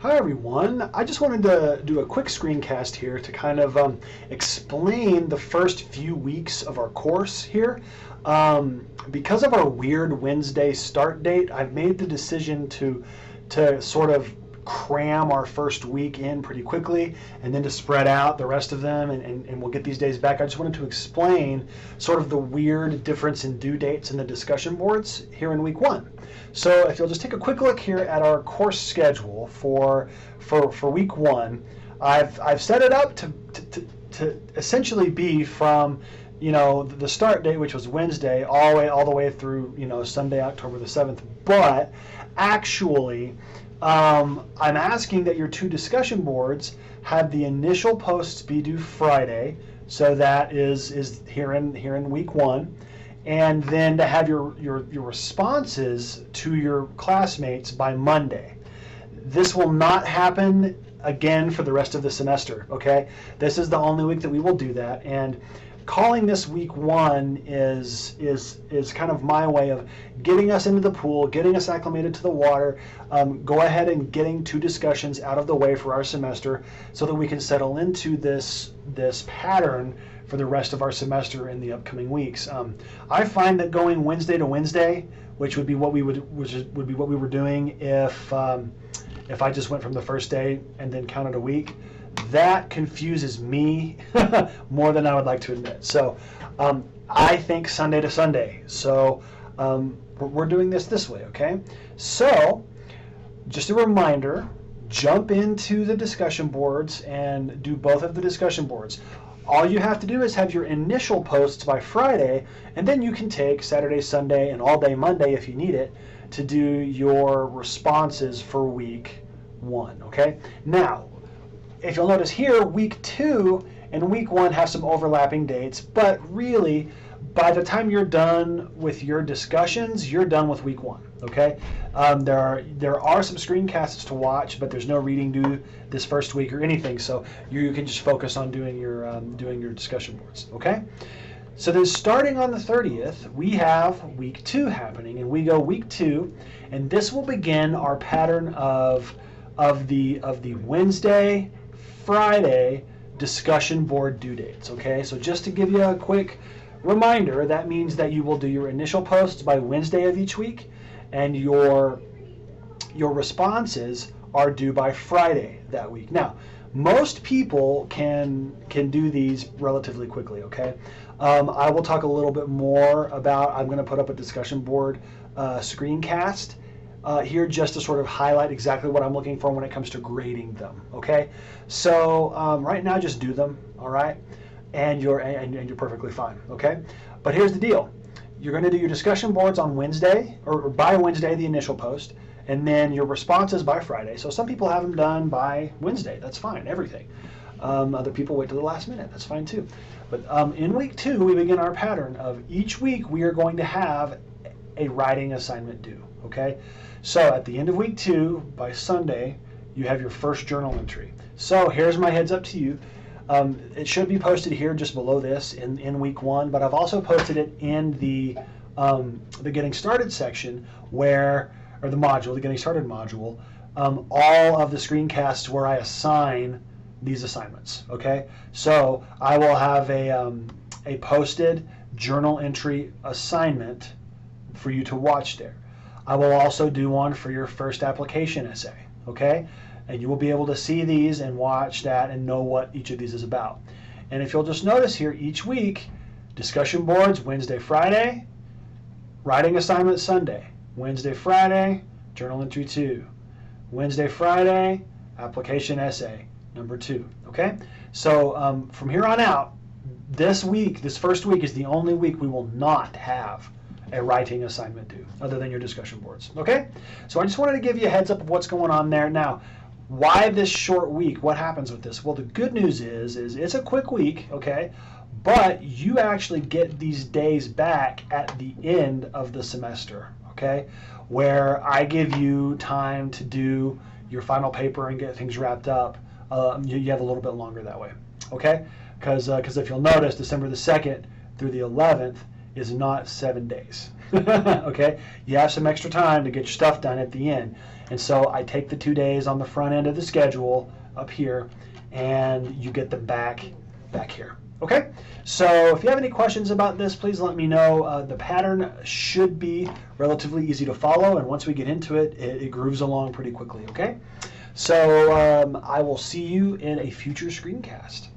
Hi everyone. I just wanted to do a quick screencast here to kind of explain the first few weeks of our course here. Because of our weird Wednesday start date, I've made the decision to sort of cram our first week in pretty quickly and then to spread out the rest of them and we'll get these days back. I just wanted to explain sort of the weird difference in due dates in the discussion boards here in week one. So if you'll just take a quick look here at our course schedule for week one, I've set it up to essentially be from the start date, which was Wednesday, all the way through Sunday, October the 7th. But actually, I'm asking that your two discussion boards have the initial posts be due Friday, so that is here in week one, and then to have your responses to your classmates by Monday. This will not happen again for the rest of the semester, okay? This is the only week that we will do that, and calling this week one is kind of my way of getting us into the pool, getting us acclimated to the water, go ahead and getting two discussions out of the way for our semester so that we can settle into this pattern for the rest of our semester in the upcoming weeks. I find that going Wednesday to Wednesday, which would be what we were doing if I just went from the first day and then counted a week, that confuses me more than I would like to admit. So I think Sunday to Sunday. So we're doing this way, okay? So just a reminder, jump into the discussion boards and do both of the discussion boards. All you have to do is have your initial posts by Friday, and then you can take Saturday, Sunday, and all day Monday if you need it to do your responses for week one, okay? Now, if you'll notice here, week two and week one have some overlapping dates, but really, by the time you're done with your discussions, you're done with week one, okay? There are some screencasts to watch, but there's no reading due this first week or anything, so you can just focus on doing your discussion boards, okay? So then starting on the 30th, we have week two happening, and we go week two, and this will begin our pattern of the Wednesday, Friday discussion board due dates, okay? So just to give you a quick reminder, that means that you will do your initial posts by Wednesday of each week, and your responses are due by Friday that week. Now, most people can do these relatively quickly, okay? I will talk a little bit more about, I'm going to put up a discussion board screencast here just to sort of highlight exactly what I'm looking for when it comes to grading them, okay? So right now, just do them, all right? And you're perfectly fine, okay? But here's the deal. You're going to do your discussion boards on Wednesday, or by Wednesday, the initial post, and then your responses by Friday. So some people have them done by Wednesday. That's fine, everything. Other people wait to the last minute. That's fine too. But in week two, we begin our pattern of each week we are going to have a writing assignment due, okay? So at the end of week two, by Sunday, you have your first journal entry. So here's my heads up to you. It should be posted here just below this in week one, but I've also posted it in the Getting Started section or the module, the Getting Started module, all of the screencasts where I assign these assignments, okay? So I will have a posted journal entry assignment for you to watch there. I will also do one for your first application essay, okay? And you will be able to see these and watch that and know what each of these is about. And if you'll just notice here, each week, discussion boards, Wednesday, Friday, writing assignment Sunday, Wednesday, Friday, journal entry 2, Wednesday, Friday, application essay number 2, okay? So from here on out, this first week is the only week we will not have a writing assignment due, other than your discussion boards, okay? So I just wanted to give you a heads up of what's going on there. Now, why this short week? What happens with this? Well, the good news is it's a quick week, okay? But you actually get these days back at the end of the semester, okay? Where I give you time to do your final paper and get things wrapped up. You have a little bit longer that way, okay? Because if you'll notice, December the 2nd through the 11th is not 7 days. Okay, you have some extra time to get your stuff done at the end. And so I take the 2 days on the front end of the schedule up here, and you get them back here. Okay, so if you have any questions about this, please let me know. The pattern should be relatively easy to follow, and once we get into it, it grooves along pretty quickly. Okay, so I will see you in a future screencast.